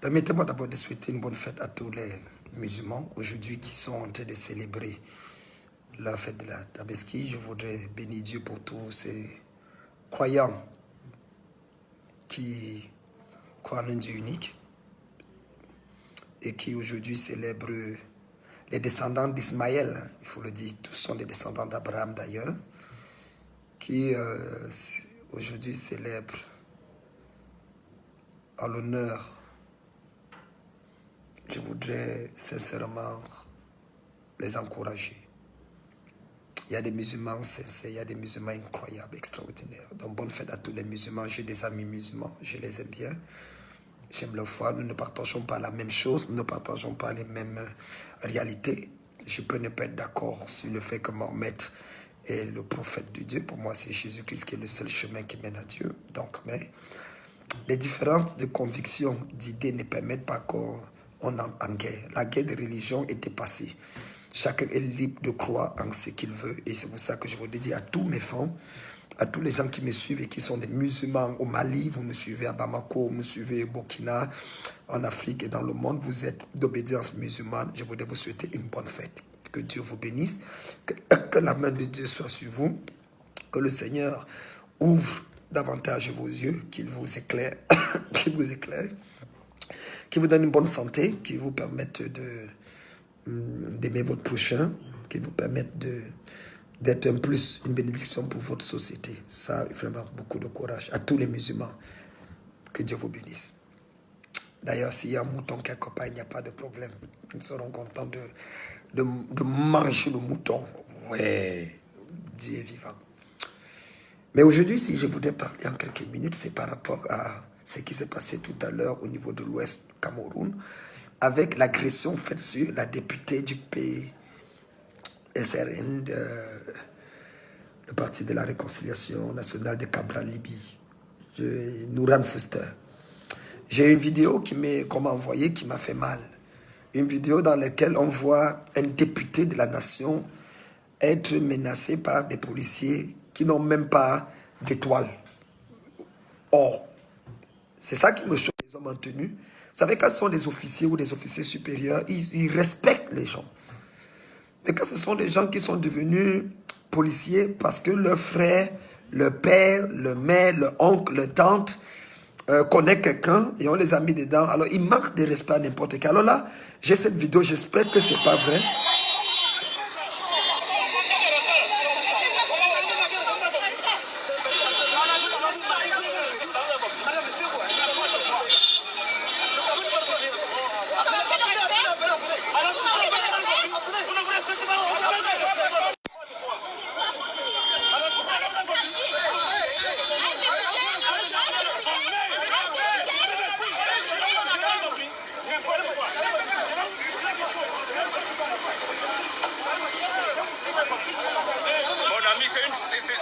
Permettez-moi d'abord de souhaiter une bonne fête à tous les musulmans aujourd'hui qui sont en train de célébrer la fête de la Tabaski. Je voudrais bénir Dieu pour tous ces croyants qui croient en un Dieu unique et qui aujourd'hui célèbrent les descendants d'Ismaël. Il faut le dire, tous sont des descendants d'Abraham d'ailleurs, qui aujourd'hui célèbrent en l'honneur. Je voudrais sincèrement les encourager. Il y a des musulmans sincères, il y a des musulmans incroyables, extraordinaires. Donc bonne fête à tous les musulmans. J'ai des amis musulmans, je les aime bien. J'aime leur foi, nous ne partageons pas la même chose, nous ne partageons pas les mêmes réalités. Je peux ne pas être d'accord sur le fait que Mohammed est le prophète de Dieu. Pour moi, c'est Jésus-Christ qui est le seul chemin qui mène à Dieu. Donc, mais les différences de convictions, d'idées ne permettent pas qu'on entre en guerre. La guerre de religion est dépassée. Chacun est libre de croire en ce qu'il veut. Et c'est pour ça que je vous dis à tous mes fans, à tous les gens qui me suivent et qui sont des musulmans au Mali, vous me suivez à Bamako, vous me suivez au Burkina, en Afrique et dans le monde, vous êtes d'obédience musulmane. Je voudrais vous souhaiter une bonne fête. Que Dieu vous bénisse, que la main de Dieu soit sur vous, que le Seigneur ouvre davantage vos yeux, qu'il vous éclaire, qu'il vous éclaire, qu'il vous donne une bonne santé, qu'il vous permette d'aimer votre prochain, qu'il vous permette d'être un plus, une bénédiction pour votre société. Ça, vraiment, beaucoup de courage à tous les musulmans. Que Dieu vous bénisse. D'ailleurs, s'il y a un mouton quelque part, il n'y a pas de problème. Nous serons contents de manger le mouton. Ouais, Dieu est vivant. Mais aujourd'hui, si je voudrais parler en quelques minutes, c'est par rapport à ce qui s'est passé tout à l'heure au niveau de l'Ouest Cameroun, avec l'agression faite sur la députée du PSRN, le Parti de la Réconciliation Nationale de Cabral-Libye, Nouran Fuster. J'ai une vidéo qu'on m'a envoyée qui m'a fait mal. Une vidéo dans laquelle on voit un député de la nation être menacé par des policiers qui n'ont même pas d'étoile. Or, c'est ça qui me choque, les hommes en tenue. Vous savez, quand ce sont des officiers ou des officiers supérieurs, ils respectent les gens. Mais quand ce sont des gens qui sont devenus policiers parce que leur frère, le père, le mère, le oncle, le tante connaît quelqu'un et on les a mis dedans, alors ils manquent de respect à n'importe quel. Alors là, j'ai cette vidéo, j'espère que c'est pas vrai.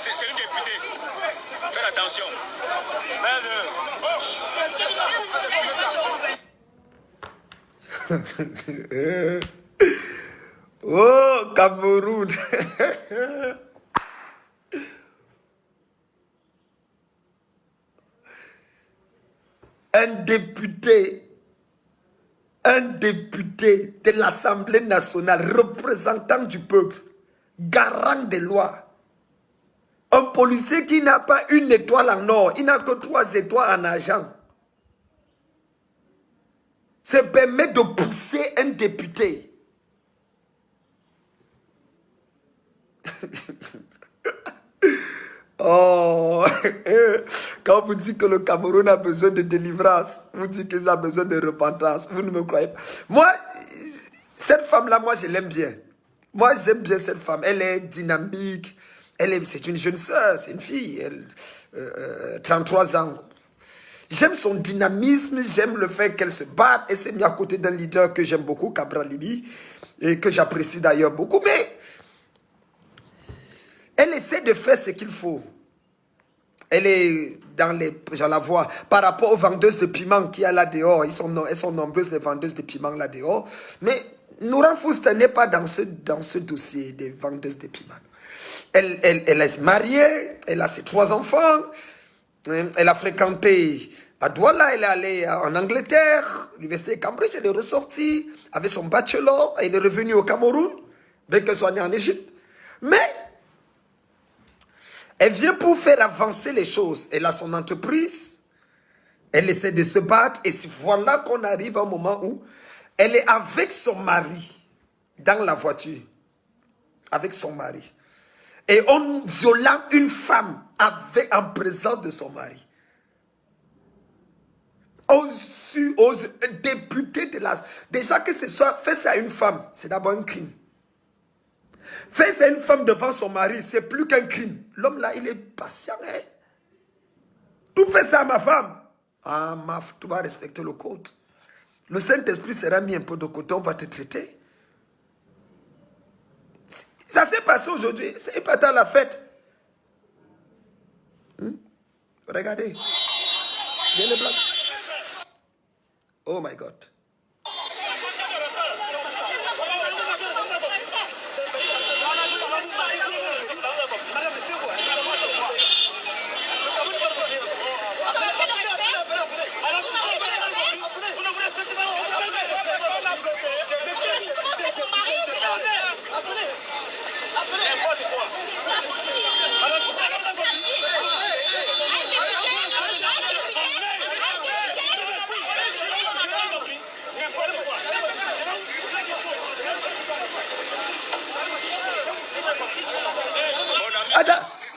C'est une députée. Faites attention. Oh, Cameroun. Un député de l'Assemblée nationale, représentant du peuple, garant des lois, un policier qui n'a pas une étoile en or, il n'a que 3 étoiles en argent, se permet de pousser un député. Oh, quand vous dites que le Cameroun a besoin de délivrance, vous dites qu'il a besoin de repentance, vous ne me croyez pas. Moi, cette femme-là, moi je l'aime bien. Moi j'aime bien cette femme, elle est dynamique, c'est une jeune sœur, c'est une fille, 33 ans. J'aime son dynamisme, j'aime le fait qu'elle se batte, et s'est mise à côté d'un leader que j'aime beaucoup, Cabral-Libye, et que j'apprécie d'ailleurs beaucoup, mais elle essaie de faire ce qu'il faut. Elle est dans les... Je la vois. Par rapport aux vendeuses de piments qu'il y a là dehors, elles sont nombreuses les vendeuses de piments là dehors. Mais Nouran Fuster n'est pas dans ce dossier des vendeuses de piments. Elle est mariée, elle a ses 3 enfants. Elle a fréquenté à Douala, elle est allée en Angleterre, l'université de Cambridge, elle est ressortie avec son bachelor, elle est revenue au Cameroun, bien qu'elle soit née en Égypte. Mais elle vient pour faire avancer les choses. Elle a son entreprise, elle essaie de se battre, et voilà qu'on arrive à un moment où elle est avec son mari dans la voiture, avec son mari. Et en violant une femme en présence de son mari. Aux députés de la... Déjà que ce soit fait ça à une femme, c'est d'abord un crime. Faire ça à une femme devant son mari, c'est plus qu'un crime. L'homme là, il est patient. Hein? Tu fais ça à ma femme. Ah, tu vas respecter le code. Le Saint-Esprit sera mis un peu de côté, on va te traiter. Ça s'est passé aujourd'hui, c'est pas dans la fête. Regardez. Viens les blancs. Oh my God.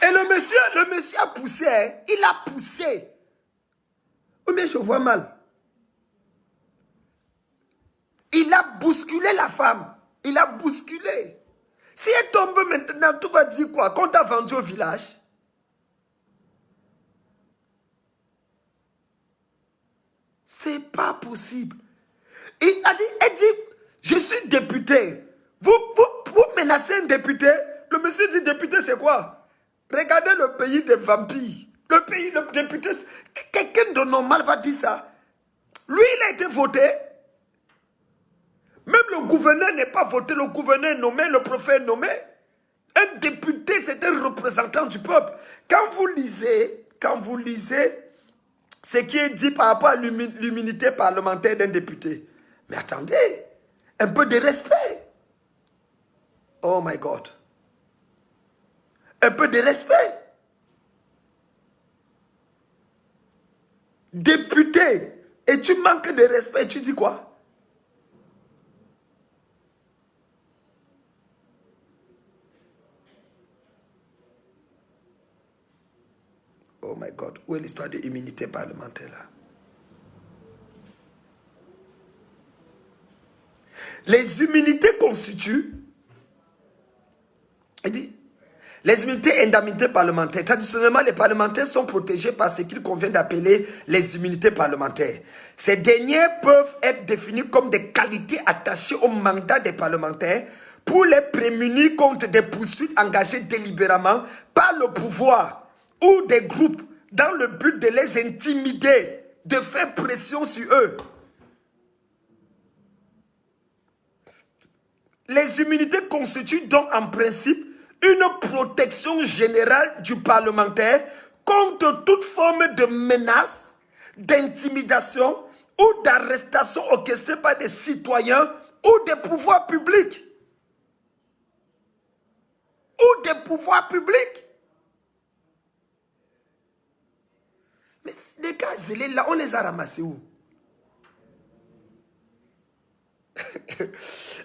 Et le monsieur a poussé, hein? Il a poussé. Oh, mais je vois mal. Il a bousculé la femme. Il a bousculé. Si elle tombe maintenant, tu vas dire quoi? Qu'on t'a vendu au village? C'est pas possible. Elle dit, je suis député. Vous menacez un député? Le monsieur dit, député, c'est quoi? Regardez le pays des vampires. Le député, quelqu'un de normal va dire ça. Lui, il a été voté. Même le gouverneur n'est pas voté. Le gouverneur est nommé, le préfet est nommé. Un député, c'est un représentant du peuple. Quand vous lisez ce qui est dit par rapport à l'immunité parlementaire d'un député. Mais attendez, un peu de respect. Oh my God. Un peu de respect. Député, et tu manques de respect, tu dis quoi? Oh my God, où est l'histoire de l'immunité parlementaire là? Les immunités constituent, il dit, les immunités et indemnités parlementaires. Traditionnellement, les parlementaires sont protégés par ce qu'il convient d'appeler les immunités parlementaires. Ces dernières peuvent être définies comme des qualités attachées au mandat des parlementaires pour les prémunir contre des poursuites engagées délibérément par le pouvoir ou des groupes dans le but de les intimider, de faire pression sur eux. Les immunités constituent donc en principe une protection générale du parlementaire contre toute forme de menace, d'intimidation ou d'arrestation orchestrée par des citoyens ou des pouvoirs publics. Ou des pouvoirs publics. Mais les gars zélés là, on les a ramassés où?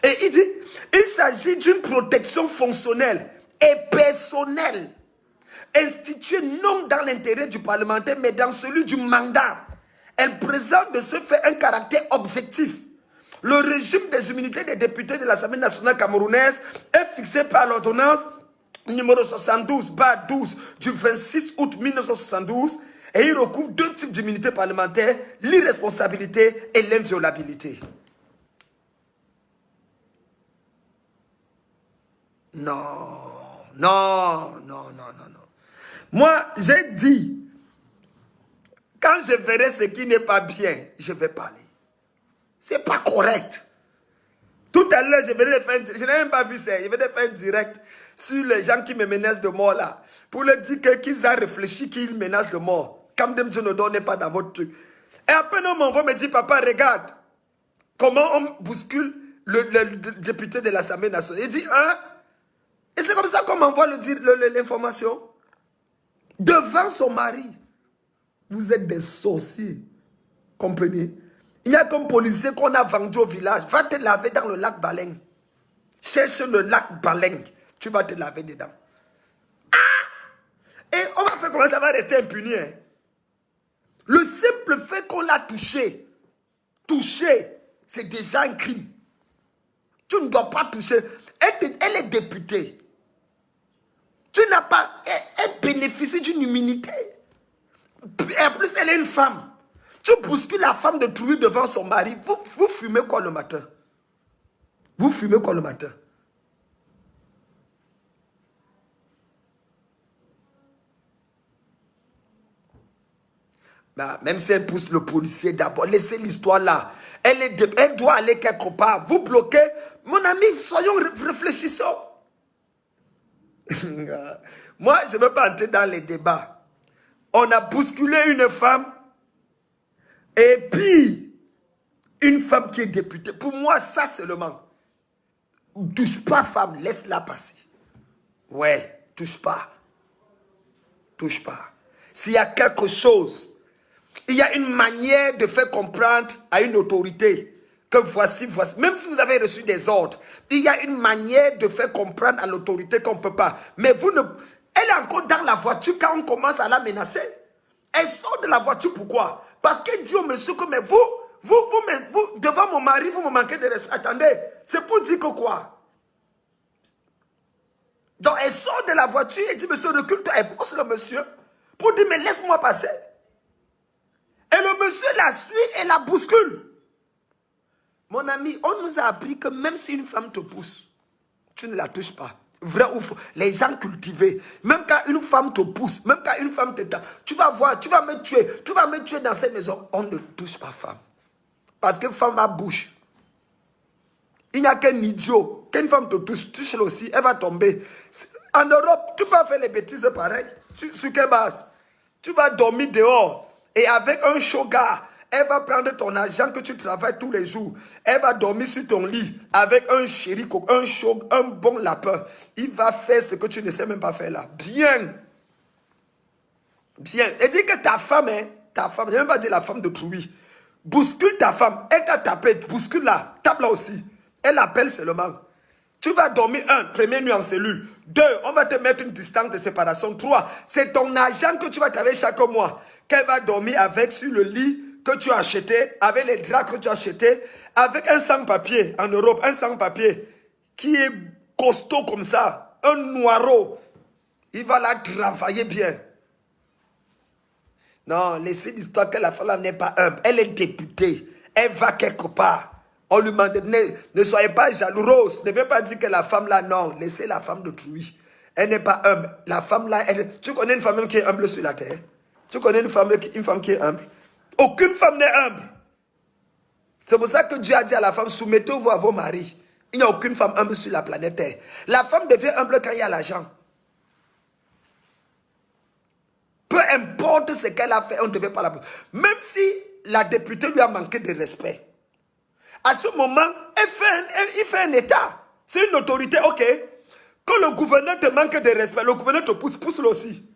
Et il dit, il s'agit d'une protection fonctionnelle et personnelle, instituée non dans l'intérêt du parlementaire, mais dans celui du mandat. Elle présente de ce fait un caractère objectif. Le régime des immunités des députés de l'Assemblée nationale camerounaise est fixé par l'ordonnance numéro 72/12 du 26 août 1972 et il recouvre deux types d'immunité parlementaire, l'irresponsabilité et l'inviolabilité. Non. Moi, j'ai dit, quand je verrai ce qui n'est pas bien, je vais parler. C'est pas correct. Tout à l'heure, je n'ai même pas vu ça, je vais faire un direct sur les gens qui me menacent de mort là, pour leur dire qu'ils ont réfléchi qu'ils menacent de mort. Quand Dieu ne donne pas dans votre truc. Et après, on m'envoie me dit, papa, regarde comment on bouscule le député de l'Assemblée nationale. Il dit, hein? Et c'est comme ça qu'on m'envoie l'information. Devant son mari. Vous êtes des sorciers. Comprenez? Il y a comme policier qu'on a vendu au village. Va te laver dans le lac Baleng. Cherche le lac Baleng. Tu vas te laver dedans. Ah! Et on va faire comment ça va rester impuni. Hein? Le simple fait qu'on l'a touché, c'est déjà un crime. Tu ne dois pas toucher. Elle est députée. Tu n'as pas... Elle bénéficie d'une immunité. Et en plus, elle est une femme. Tu bouscules la femme de Trouy devant son mari. Vous fumez quoi le matin? Vous fumez quoi le matin? Bah, même si elle pousse le policier d'abord, laissez l'histoire là. Elle doit aller quelque part. Vous bloquez. Mon ami, soyons réfléchissons. Moi, je ne veux pas entrer dans les débats. On a bousculé une femme. Et puis, une femme qui est députée. Pour moi, ça seulement. Touche pas femme, laisse-la passer. Ouais, touche pas. Touche pas. S'il y a quelque chose, il y a une manière de faire comprendre à une autorité que voici. Même si vous avez reçu des ordres, il y a une manière de faire comprendre à l'autorité qu'on ne peut pas. Mais vous ne... Elle est encore dans la voiture quand on commence à la menacer. Elle sort de la voiture, pourquoi? Parce qu'elle dit au monsieur que mais vous, devant mon mari, vous me manquez de respect. Attendez, c'est pour dire que quoi? Donc elle sort de la voiture et dit, monsieur, recule-toi. Elle pousse le monsieur pour dire, mais laisse-moi passer. Et le monsieur la suit et la bouscule. Mon ami, on nous a appris que même si une femme te pousse, tu ne la touches pas. Vrai ou faux? Les gens cultivés, même quand une femme te pousse, même quand une femme te tape, tu vas voir, tu vas me tuer dans cette maison. On ne touche pas femme. Parce que femme a bouche. Il n'y a qu'un idiot. Qu'une femme te touche-le aussi, elle va tomber. En Europe, tu peux faire les bêtises pareilles. Sur quelle base? Tu vas dormir dehors. Et avec un shoga, elle va prendre ton argent que tu travailles tous les jours. Elle va dormir sur ton lit avec un chéri, un bon lapin. Il va faire ce que tu ne sais même pas faire là. Bien. Bien. Et dit que ta femme, je ne vais même pas dire la femme de Trouy. Bouscule ta femme. Elle t'a tapé. Bouscule-la. Tape-la aussi. Elle appelle seulement. Tu vas dormir, 1, première nuit en cellule. 2, on va te mettre une distance de séparation. 3, c'est ton argent que tu vas travailler chaque mois. Qu'elle va dormir avec sur le lit que tu as acheté, avec les draps que tu as achetés, avec un sans-papier en Europe, un sans-papier qui est costaud comme ça, un noireau. Il va la travailler bien. Non, laissez l'histoire que la femme n'est pas humble. Elle est députée. Elle va quelque part. On lui demande, ne soyez pas jalouse. Ne veut pas dire que la femme là, non. Laissez la femme de Trouy. Elle n'est pas humble. La femme là, tu connais une femme qui est humble sur la terre? Tu connais une femme qui est humble? Aucune femme n'est humble. C'est pour ça que Dieu a dit à la femme, soumettez-vous à vos maris. Il n'y a aucune femme humble sur la planète Terre. La femme devient humble quand il y a l'argent. Peu importe ce qu'elle a fait, on ne devait pas la... Même si la députée lui a manqué de respect. À ce moment, il fait un état. C'est une autorité, ok. Quand le gouverneur te manque de respect, le gouverneur te pousse, pousse-le aussi.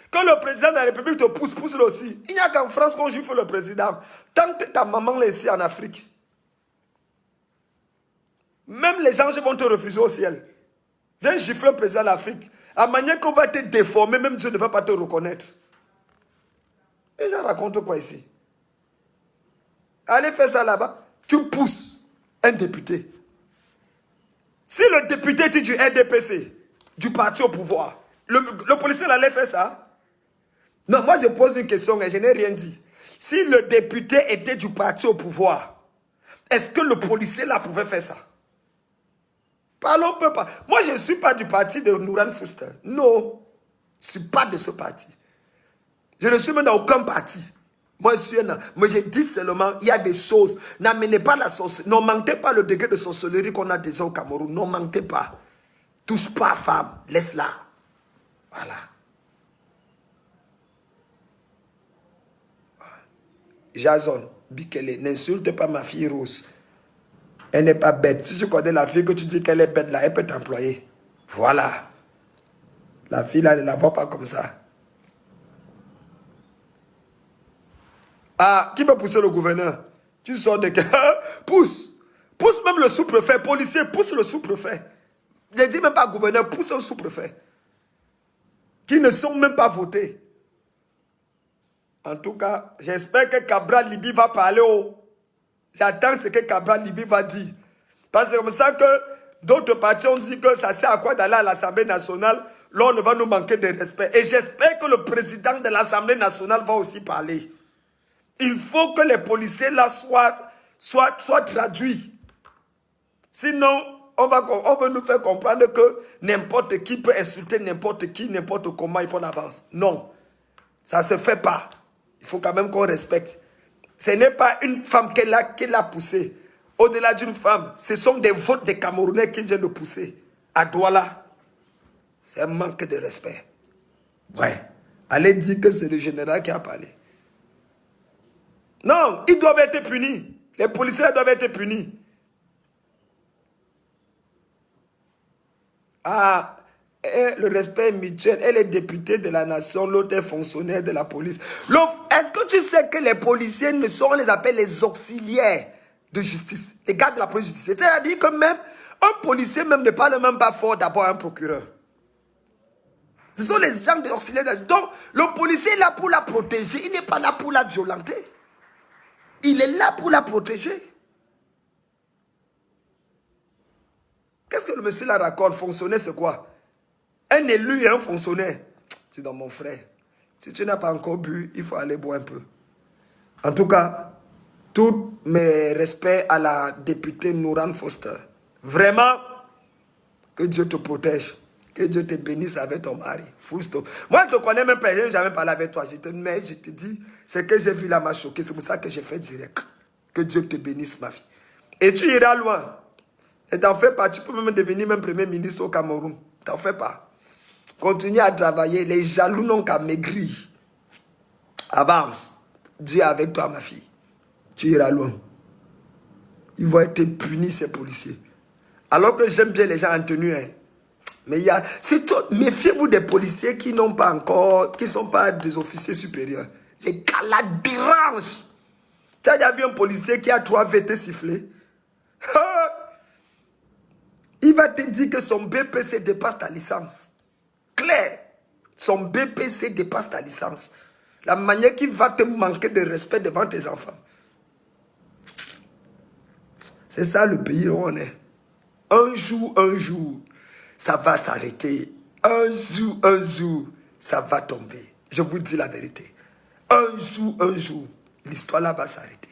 Quand le président de la République te pousse, pousse-le aussi. Il n'y a qu'en France qu'on gifle le président. Tant que ta maman est ici en Afrique, même les anges vont te refuser au ciel. Viens gifler le président de l'Afrique. À manière qu'on va te déformer, même Dieu ne va pas te reconnaître. Et je raconte quoi ici? Allez faire ça là-bas. Tu pousses un député. Si le député était du RDPC, du parti au pouvoir, le policier allait faire ça? Non, moi je pose une question et je n'ai rien dit. Si le député était du parti au pouvoir, est-ce que le policier là pouvait faire ça? Parlons peu pas. Moi je ne suis pas du parti de Nouran Fuster. Non, je ne suis pas de ce parti. Je ne suis même dans aucun parti. Moi, mais je dis seulement, il y a des choses. N'amenez pas la sorcellerie. N'augmentez pas le degré de sorcellerie qu'on a déjà au Cameroun. N'augmentez pas. Touche pas femme. Laisse-la. Voilà. Jason, Bikele, n'insulte pas ma fille Rose. Elle n'est pas bête. Si tu connais la fille que tu dis qu'elle est bête, là, elle peut t'employer. Voilà. La fille, là, ne la voit pas comme ça. Ah, qui peut pousser le gouverneur? Tu sors de... Pousse. Pousse même le sous-préfet. Policier, pousse le sous-préfet. Je dis même pas gouverneur, pousse un sous-préfet. Qui ne sont même pas votés. En tout cas, j'espère que Cabral Libi va parler haut. J'attends ce que Cabral Libi va dire. Parce que c'est comme ça que d'autres partis ont dit que ça sert à quoi d'aller à l'Assemblée nationale. Là, on va nous manquer de respect. Et j'espère que le président de l'Assemblée nationale va aussi parler. Il faut que les policiers là soient traduits. Sinon, on va nous faire comprendre que n'importe qui peut insulter n'importe qui, n'importe comment, il prend avance. Non, ça ne se fait pas. Il faut quand même qu'on respecte. Ce n'est pas une femme qui l'a poussée. Au-delà d'une femme, ce sont des votes des Camerounais qui viennent de pousser. À Douala, c'est un manque de respect. Ouais. Allez dire que c'est le général qui a parlé. Non, ils doivent être punis. Les policiers doivent être punis. Ah, le respect mutuel. Elle est députée de la nation, l'autre est fonctionnaire de la police. Est-ce que tu sais que les policiers ne sont, on les appelle les auxiliaires de justice, les gardes de la police de justice. C'est-à-dire que même un policier même ne parle même pas fort d'abord à un procureur. Ce sont les gens de auxiliaires de justice. Donc, le policier est là pour la protéger. Il n'est pas là pour la violenter. Il est là pour la protéger. Qu'est-ce que le monsieur là raconte? Fonctionnaire, c'est quoi? Un élu et un fonctionnaire. Tu es dans mon frère. Si tu n'as pas encore bu, il faut aller boire un peu. En tout cas, tous mes respects à la députée Nouran Foster. Vraiment, que Dieu te protège. Que Dieu te bénisse avec ton mari. Full stop. Moi, je ne te connais même pas. Je n'ai jamais parlé avec toi. Mais je te dis, ce que j'ai vu là m'a choqué. C'est pour ça que j'ai fait direct. Que Dieu te bénisse, ma fille. Et tu iras loin. Et t'en fais pas. Tu peux même devenir même premier ministre au Cameroun. T'en fais pas. Continue à travailler. Les jaloux n'ont qu'à maigrir. Avance. Dieu est avec toi, ma fille. Tu iras loin. Ils vont être punis, ces policiers. Alors que j'aime bien les gens en tenue. Hein. Mais il y a... Méfiez-vous des policiers qui n'ont pas encore... Qui ne sont pas des officiers supérieurs. Les gars là dérangent. Tu as déjà vu un policier qui a 3 VT sifflés? Il va te dire que son BPC dépasse ta licence. Clair. Son BPC dépasse ta licence. La manière qu'il va te manquer de respect devant tes enfants. C'est ça le pays où on est. Un jour, ça va s'arrêter. Un jour, ça va tomber. Je vous dis la vérité. Un jour, l'histoire là va s'arrêter.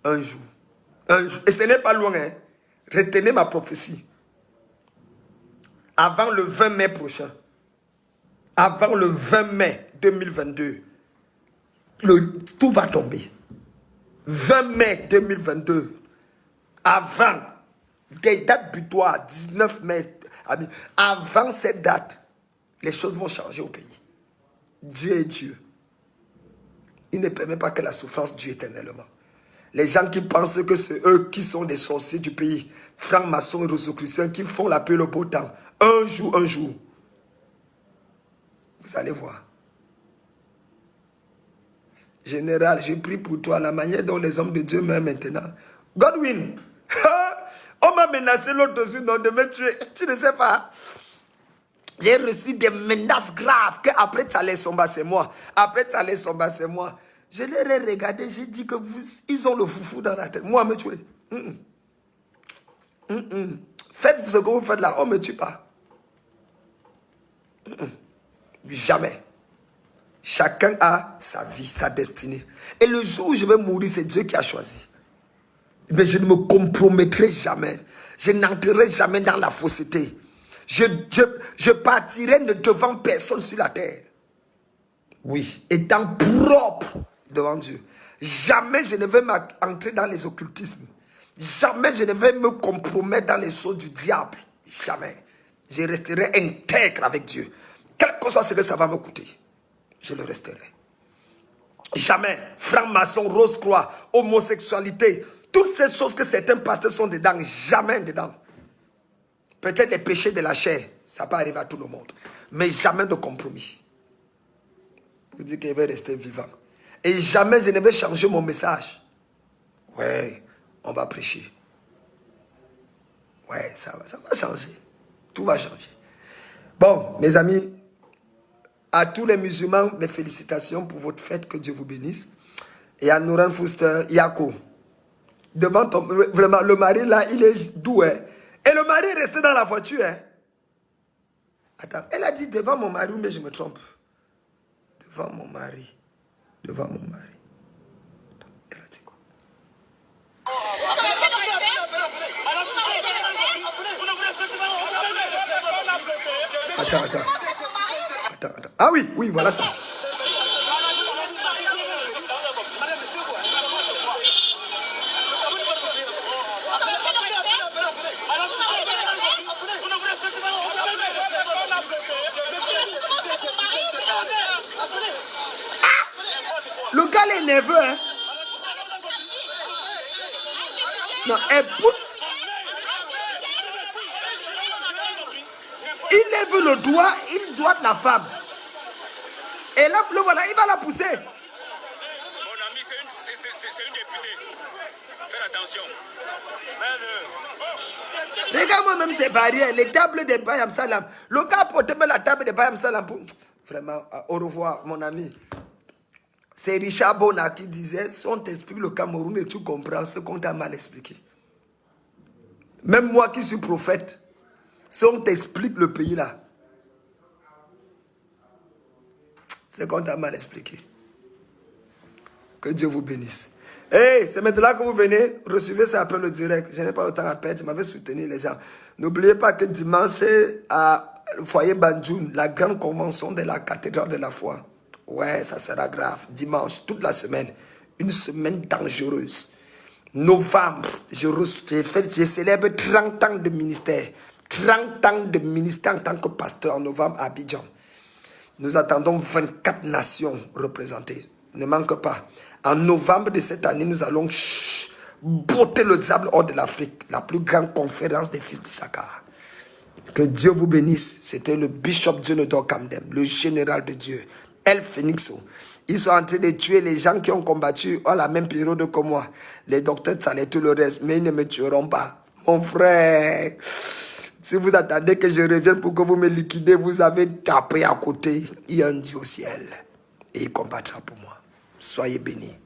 Un jour. Et ce n'est pas loin, hein. Retenez ma prophétie. Avant le 20 mai prochain, avant le 20 mai 2022, tout va tomber. 20 mai 2022, avant des dates butoirs, 19 mai, avant cette date, les choses vont changer au pays. Dieu est Dieu. Il ne permet pas que la souffrance dure éternellement. Les gens qui pensent que c'est eux qui sont des sorciers du pays, francs-maçons et rosicruciens qui font la paix le beau temps, un jour, vous allez voir. Général, j'ai pris pour toi la manière dont les hommes de Dieu meurent maintenant. Godwin, on m'a menacé l'autre jour de me tuer. Tu ne sais pas. J'ai reçu des menaces graves qu'après Tsalé-Somba, c'est moi. Après Tsalé-Somba, c'est moi. Je les ai regardés, j'ai dit que ils ont le foufou dans la tête. Moi, me tuer. Faites ce que vous faites là, on ne me tue pas. Jamais. Chacun a sa vie, sa destinée. Et le jour où je vais mourir, c'est Dieu qui a choisi. Mais je ne me compromettrai jamais. Je n'entrerai jamais dans la fausseté. Je partirai ne devant personne sur la terre. Oui, étant propre devant Dieu. Jamais je ne vais entrer dans les occultismes. Jamais je ne vais me compromettre dans les choses du diable. Jamais. Je resterai intègre avec Dieu. Quel que soit ce que ça va me coûter, je le resterai. Jamais. Franc-maçon, rose-croix, homosexualité. Toutes ces choses que certains pasteurs sont dedans, jamais dedans. Peut-être les péchés de la chair, ça peut arriver à tout le monde. Mais jamais de compromis. Vous dites qu'il va rester vivant. Et jamais je ne vais changer mon message. Ouais, on va prêcher. Ouais, ça va changer. Tout va changer. Bon, mes amis, à tous les musulmans, mes félicitations pour votre fête. Que Dieu vous bénisse. Et à Nouran Fuster, Yako. Devant ton... Vraiment, le mari là, il est doux. Hein? Et le mari est resté dans la voiture. Hein? Attends, elle a dit devant mon mari, mais je me trompe. Devant mon mari. Devant mon mari. Elle a dit quoi? Attends. Ah oui, voilà ça. Le gars est nerveux, hein? Non, elle pousse. Il lève le doigt, il doit de la femme. Et là, le voilà, il va la pousser. Mon ami, c'est une députée. Faites attention. Regarde-moi même ces barrières, les tables de Bayam Salam. Le gars porte même la table de Bayam Salam. Vraiment, au revoir, mon ami. C'est Richard Bona qui disait, si on t'explique le Cameroun et tu comprends ce qu'on t'a mal expliqué. Même moi qui suis prophète, si on t'explique le pays là, c'est qu'on t'a mal expliqué. Que Dieu vous bénisse. Hey, c'est maintenant que vous venez, recevez ça après le direct. Je n'ai pas le temps à perdre, je m'avais soutenu les gens. N'oubliez pas que dimanche, c'est à Foyer Banjoun, la grande convention de la cathédrale de la foi. Ouais, ça sera grave. Dimanche, toute la semaine. Une semaine dangereuse. Novembre, je célèbre 30 ans de ministère. 30 ans de ministère en tant que pasteur en novembre à Abidjan. Nous attendons 24 nations représentées. Ne manque pas. En novembre de cette année, nous allons botter le diable hors de l'Afrique. La plus grande conférence des fils d'Issachar. Que Dieu vous bénisse. C'était le bishop Dionodor Kamdem, le général de Dieu. El Phoenixo. Ils sont en train de tuer les gens qui ont combattu à la même période que moi. Les docteurs, ça les tout le reste. Mais ils ne me tueront pas. Mon frère, si vous attendez que je revienne pour que vous me liquidez, vous avez tapé à côté. Il y a un Dieu au ciel. Et il combattra pour moi. Soyez bénis.